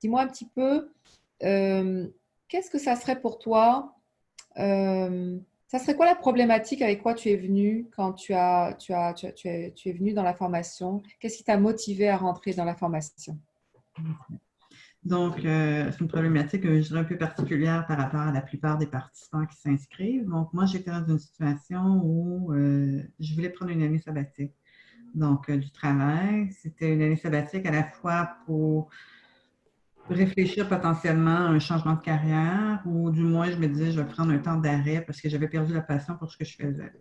dis-moi un petit peu, euh, qu'est-ce que ça serait pour toi? Ça serait quoi la problématique avec quoi tu es venu quand tu es venu dans la formation? Qu'est-ce qui t'a motivé à rentrer dans la formation? Donc, c'est une problématique, je dirais, un peu particulière par rapport à la plupart des participants qui s'inscrivent. Donc, moi, j'étais dans une situation où je voulais prendre une année sabbatique. Donc, du travail. C'était une année sabbatique à la fois pour réfléchir potentiellement à un changement de carrière ou du moins, je me disais, je vais prendre un temps d'arrêt parce que j'avais perdu la passion pour ce que je faisais.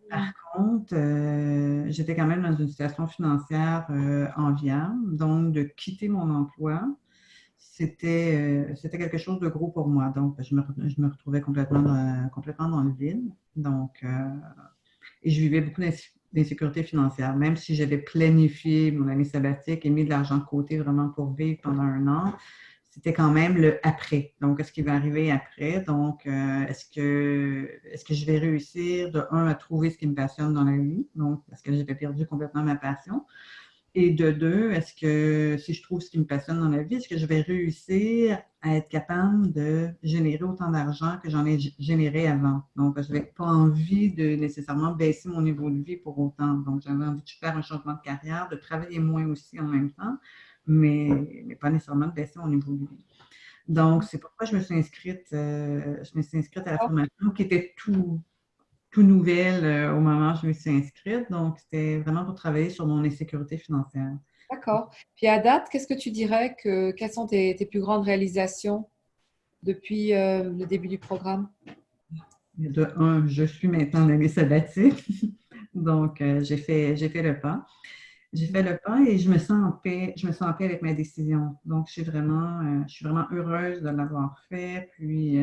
Par contre, j'étais quand même dans une situation financière enviable, donc de quitter mon emploi, c'était quelque chose de gros pour moi. Donc, je me retrouvais complètement dans le vide. Donc, et je vivais beaucoup d'insécurité financière, même si j'avais planifié mon année sabbatique et mis de l'argent de côté vraiment pour vivre pendant un an. C'était quand même le après. Donc, qu'est-ce qui va arriver après? Donc, est-ce que je vais réussir de un à trouver ce qui me passionne dans la vie? Donc, parce que j'avais perdu complètement ma passion. Et de deux, est-ce que si je trouve ce qui me passionne dans la vie, est-ce que je vais réussir à être capable de générer autant d'argent que j'en ai généré avant? Donc, je n'avais pas envie de nécessairement baisser mon niveau de vie pour autant. Donc, j'avais envie de faire un changement de carrière, de travailler moins aussi en même temps, mais pas nécessairement de baisser mon niveau de vie. Donc, c'est pourquoi je me suis inscrite à la formation qui était tout nouvelle au moment où je me suis inscrite. Donc, c'était vraiment pour travailler sur mon insécurité financière. D'accord. Puis à date, qu'est-ce que tu dirais quelles sont tes plus grandes réalisations depuis le début du programme? De un, je suis maintenant en année sabbatique. Donc, j'ai fait le pas. J'ai fait le pas et je me sens en paix. Je me sens en paix avec ma décision. Donc, je suis vraiment heureuse de l'avoir fait. Puis,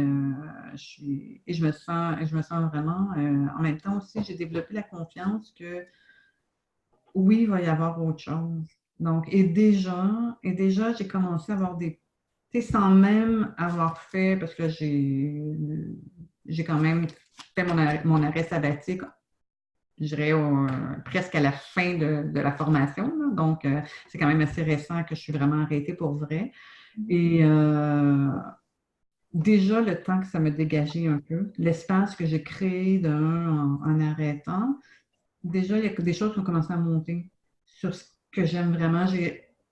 je me sens vraiment, en même temps aussi, j'ai développé la confiance que oui, il va y avoir autre chose. Donc, j'ai commencé à avoir tu sais, sans même avoir fait, parce que j'ai quand même fait mon arrêt sabbatique, je dirais presque à la fin de la formation, là. Donc, c'est quand même assez récent que je suis vraiment arrêtée pour vrai. Et déjà, le temps que ça m'a dégagé un peu, l'espace que j'ai créé en arrêtant, déjà, il y a des choses qui ont commencé à monter sur ce que j'aime vraiment.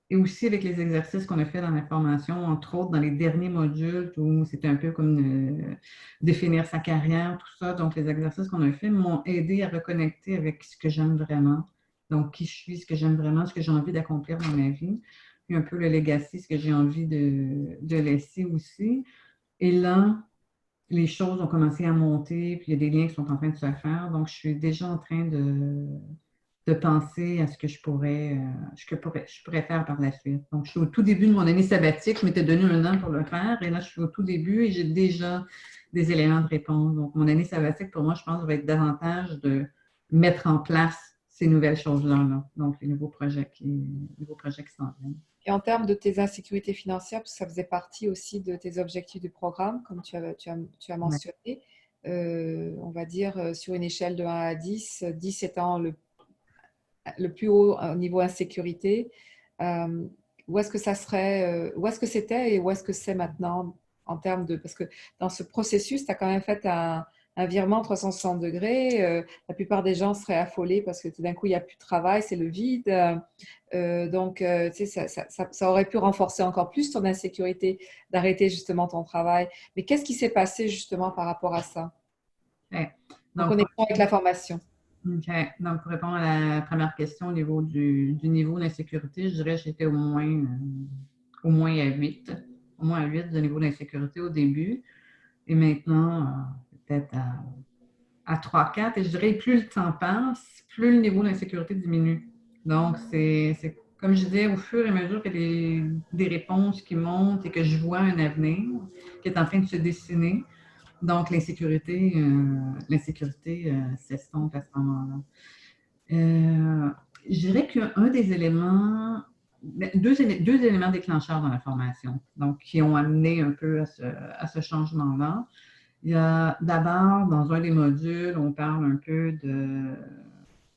Et aussi avec les exercices qu'on a fait dans la formation, entre autres dans les derniers modules où c'était un peu comme définir sa carrière, tout ça. Donc, les exercices qu'on a fait m'ont aidé à reconnecter avec ce que j'aime vraiment. Donc, qui je suis, ce que j'aime vraiment, ce que j'ai envie d'accomplir dans ma vie. Puis un peu le legacy, ce que j'ai envie de laisser aussi. Et là, les choses ont commencé à monter, puis il y a des liens qui sont en train de se faire. Donc, je suis déjà en train de penser à ce que je pourrais faire par la suite. Donc, je suis au tout début de mon année sabbatique. Je m'étais donné un an pour le faire. Et là, je suis au tout début et j'ai déjà des éléments de réponse. Donc, mon année sabbatique, pour moi, je pense, va être davantage de mettre en place ces nouvelles choses-là. Là. Donc, les nouveaux projets qui s'en viennent. Et en termes de tes insécurités financières, parce que ça faisait partie aussi de tes objectifs du programme, comme tu as Ouais. mentionné, on va dire sur une échelle de 1 à 10, 10 étant le plus haut niveau insécurité, euh, où est-ce que ça serait, où est-ce que c'était et où est-ce que c'est maintenant en termes de... Parce que dans ce processus, tu as quand même fait un virement 360 degrés. La plupart des gens seraient affolés parce que tout d'un coup, il n'y a plus de travail, c'est le vide. Tu sais, ça aurait pu renforcer encore plus ton insécurité d'arrêter justement ton travail. Mais qu'est-ce qui s'est passé justement par rapport à ça Ouais. en Donc, connexion avec la formation? OK. Donc, pour répondre à la première question au niveau du niveau d'insécurité, je dirais que j'étais au moins à 8. Au moins à 8 de niveau d'insécurité au début. Et maintenant, peut-être à 3, 4. Et je dirais, plus le temps passe, plus le niveau d'insécurité diminue. Donc, c'est comme je disais, au fur et à mesure qu'il y a des réponses qui montent et que je vois un avenir qui est en train de se dessiner, donc l'insécurité s'estompe à ce moment-là. Je dirais qu'un des éléments, deux éléments déclencheurs dans la formation, donc qui ont amené un peu à ce changement-là. Il y a d'abord, dans un des modules, on parle un peu de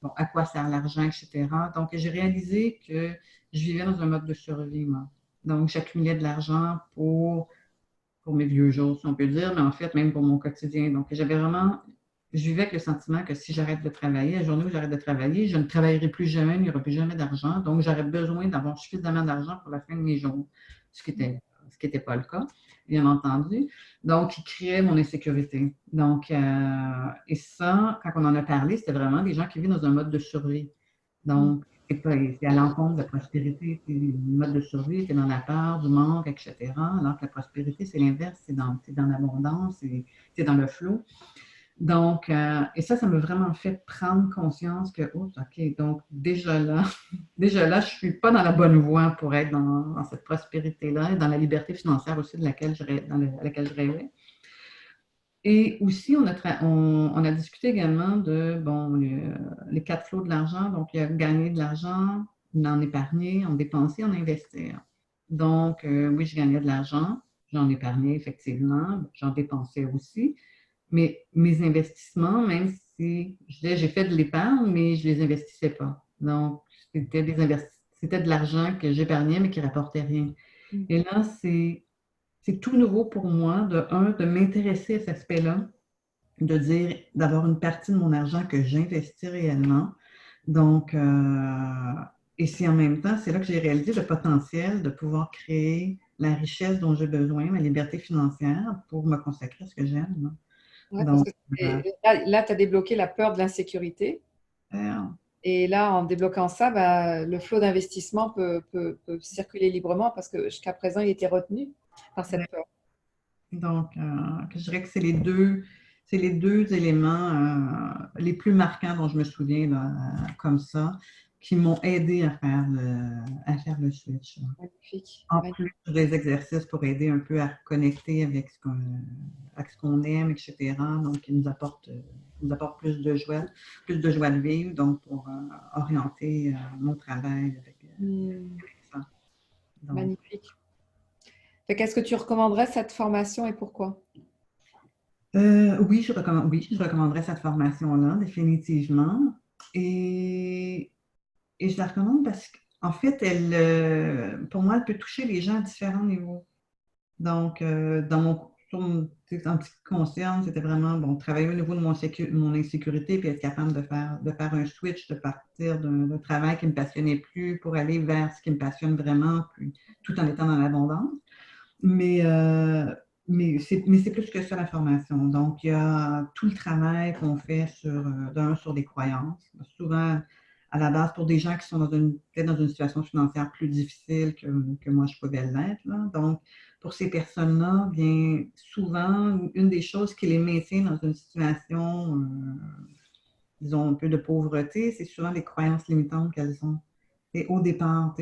bon, à quoi sert l'argent, etc. Donc, j'ai réalisé que je vivais dans un mode de survie, moi. Donc, j'accumulais de l'argent pour mes vieux jours, si on peut dire, mais en fait, même pour mon quotidien. Donc, je vivais avec le sentiment que si j'arrête de travailler, la journée où j'arrête de travailler, je ne travaillerai plus jamais, il n'y aura plus jamais d'argent. Donc, j'aurais besoin d'avoir suffisamment d'argent pour la fin de mes jours, ce qui était pas le cas, bien entendu. Donc, il créait mon insécurité. Donc, et ça, quand on en a parlé, c'était vraiment des gens qui vivent dans un mode de survie. Donc, c'est à l'encontre de la prospérité, c'est le mode de survie, c'est dans la peur, du manque, etc. Alors que la prospérité, c'est l'inverse, c'est dans l'abondance, c'est dans le flot. Donc, et ça m'a vraiment fait prendre conscience que, oups, OK, donc déjà là, je ne suis pas dans la bonne voie pour être dans cette prospérité-là et dans la liberté financière aussi à laquelle je rêvais. Et aussi, on a discuté également de bon, les quatre flots de l'argent. Donc, il y a gagner de l'argent, en épargner, en dépenser, en investir. Donc, oui, je gagnais de l'argent, j'en épargnais effectivement, j'en dépensais aussi. Mais mes investissements, même si je disais j'ai fait de l'épargne, mais je ne les investissais pas. Donc, c'était de l'argent que j'épargnais, mais qui ne rapportait rien. Et là, c'est tout nouveau pour moi, de m'intéresser à cet aspect-là, de dire, d'avoir une partie de mon argent que j'investis réellement. Donc, et c'est en même temps, c'est là que j'ai réalisé le potentiel de pouvoir créer la richesse dont j'ai besoin, ma liberté financière pour me consacrer à ce que j'aime. Ouais, parce Donc, que là tu as débloqué la peur de l'insécurité. euh, Et là, en débloquant ça, bah, le flot d'investissement peut circuler librement parce que jusqu'à présent, il était retenu par cette peur. donc, je dirais que c'est les deux éléments les plus marquants dont je me souviens là, comme ça, qui m'ont aidé à faire le switch. Là. Magnifique. En Magnifique. plus des exercices pour aider un peu à reconnecter avec ce qu'on aime, etc. Donc, il nous apporte plus de joie de vivre, donc pour orienter mon travail avec ça. Donc, Magnifique. Qu'est-ce que tu recommanderais cette formation et pourquoi? oui, je recommanderais cette formation-là, définitivement. Et, et je la recommande parce qu'en fait, pour moi, elle peut toucher les gens à différents niveaux. Donc, en ce qui me concerne, c'était vraiment bon, travailler au niveau de mon insécurité puis être capable de faire un switch, de partir d'un travail qui ne me passionnait plus pour aller vers ce qui me passionne vraiment, puis, tout en étant dans l'abondance. Mais, mais c'est plus que ça la formation. Donc, il y a tout le travail qu'on fait sur des croyances. Souvent, à la base, pour des gens qui sont peut-être dans une situation financière plus difficile que moi, je pouvais l'être. Là. Donc, pour ces personnes-là, bien souvent, une des choses qui les maintient dans une situation, disons, un peu de pauvreté, c'est souvent les croyances limitantes qu'elles ont au départ.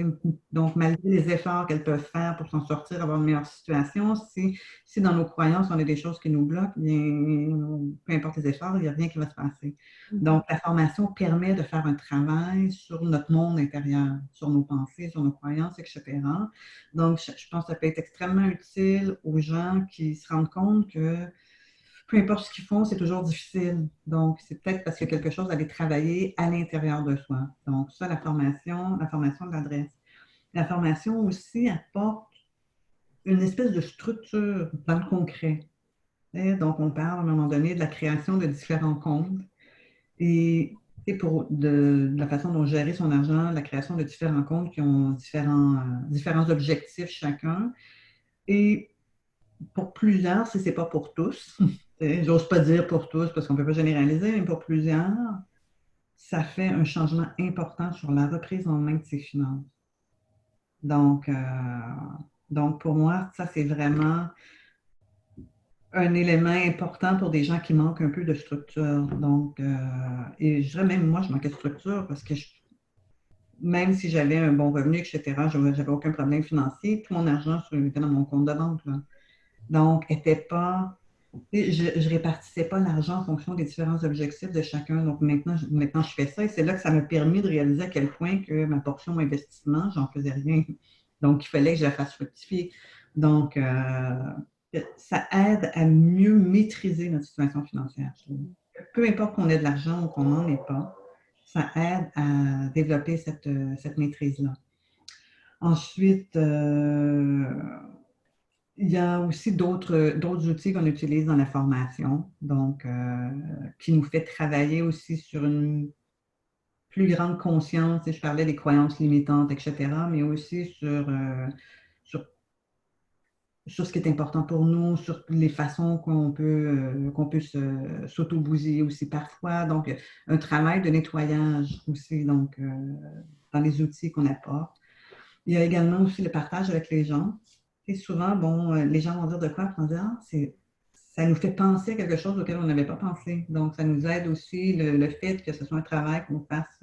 Donc, malgré les efforts qu'elles peuvent faire pour s'en sortir, avoir une meilleure situation, si dans nos croyances, on a des choses qui nous bloquent, bien, peu importe les efforts, il n'y a rien qui va se passer. Donc, la formation permet de faire un travail sur notre monde intérieur, sur nos pensées, sur nos croyances, etc. Donc, je pense que ça peut être extrêmement utile aux gens qui se rendent compte que peu importe ce qu'ils font, c'est toujours difficile. Donc, c'est peut-être parce qu'il y a quelque chose à aller travailler à l'intérieur de soi. Donc, ça, la formation de l'adresse. La formation aussi apporte une espèce de structure dans le concret. Et donc, on parle à un moment donné de la création de différents comptes et de la façon dont gérer son argent, la création de différents comptes qui ont différents objectifs chacun. Et pour plusieurs, si ce n'est pas pour tous, j'ose pas dire pour tous parce qu'on ne peut pas généraliser, mais pour plusieurs, ça fait un changement important sur la reprise en main de ses finances. Donc, donc pour moi, ça, c'est vraiment un élément important pour des gens qui manquent un peu de structure. Donc, et je dirais même moi, je manquais de structure parce que même si j'avais un bon revenu, etc., je n'avais aucun problème financier, tout mon argent était dans mon compte de banque. Là. Donc, était pas je ne répartissais pas l'argent en fonction des différents objectifs de chacun. Donc maintenant je fais ça et c'est là que ça m'a permis de réaliser à quel point que ma portion investissement, j'en faisais rien. Donc, il fallait que je la fasse fructifier. Donc, ça aide à mieux maîtriser notre situation financière. Peu importe qu'on ait de l'argent ou qu'on n'en ait pas, ça aide à développer cette maîtrise-là. Ensuite, il y a aussi d'autres outils qu'on utilise dans la formation, donc qui nous fait travailler aussi sur une plus grande conscience. Je parlais des croyances limitantes, etc., mais aussi sur, sur ce qui est important pour nous, sur les façons qu'on peut s'auto-bousiller aussi parfois. Donc, un travail de nettoyage aussi, donc, dans les outils qu'on apporte. Il y a également aussi le partage avec les gens. Et souvent, bon, les gens vont dire de quoi, on dire, ah, ça nous fait penser à quelque chose auquel on n'avait pas pensé. Donc, ça nous aide aussi le fait que ce soit un travail qu'on fasse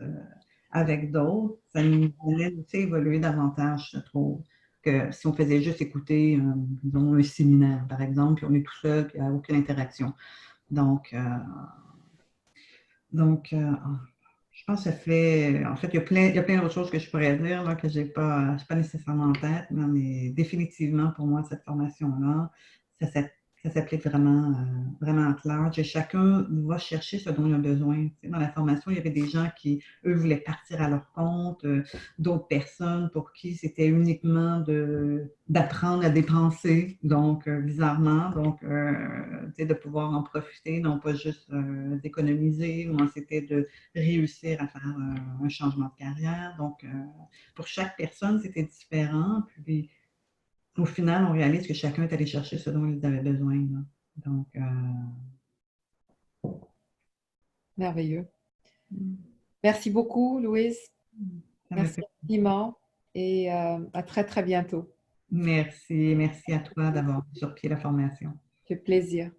avec d'autres. Ça nous aide aussi à évoluer davantage, je trouve, que si on faisait juste écouter, disons, un séminaire, par exemple, puis on est tout seul, puis il n'y a aucune interaction. Donc, donc, je pense que ça fait. En fait, il y a plein d'autres choses que je pourrais dire là, que j'ai pas nécessairement en tête, mais définitivement pour moi, cette formation-là, ça, ça s'applique vraiment, vraiment large. Et chacun va chercher ce dont il a besoin. Tu sais, dans la formation, il y avait des gens qui, eux, voulaient partir à leur compte, d'autres personnes pour qui c'était uniquement d'apprendre à dépenser, donc bizarrement, donc tu sais, de pouvoir en profiter, non pas juste d'économiser, moi c'était de réussir à faire un changement de carrière. Donc, pour chaque personne, c'était différent. Puis, au final, on réalise que chacun est allé chercher ce dont il avait besoin. Là. Donc, Merveilleux. Merci beaucoup, Louise. ça me Merci fait infiniment et à très, très bientôt. merci. Merci à toi d'avoir mis sur pied la formation. Ça fait plaisir.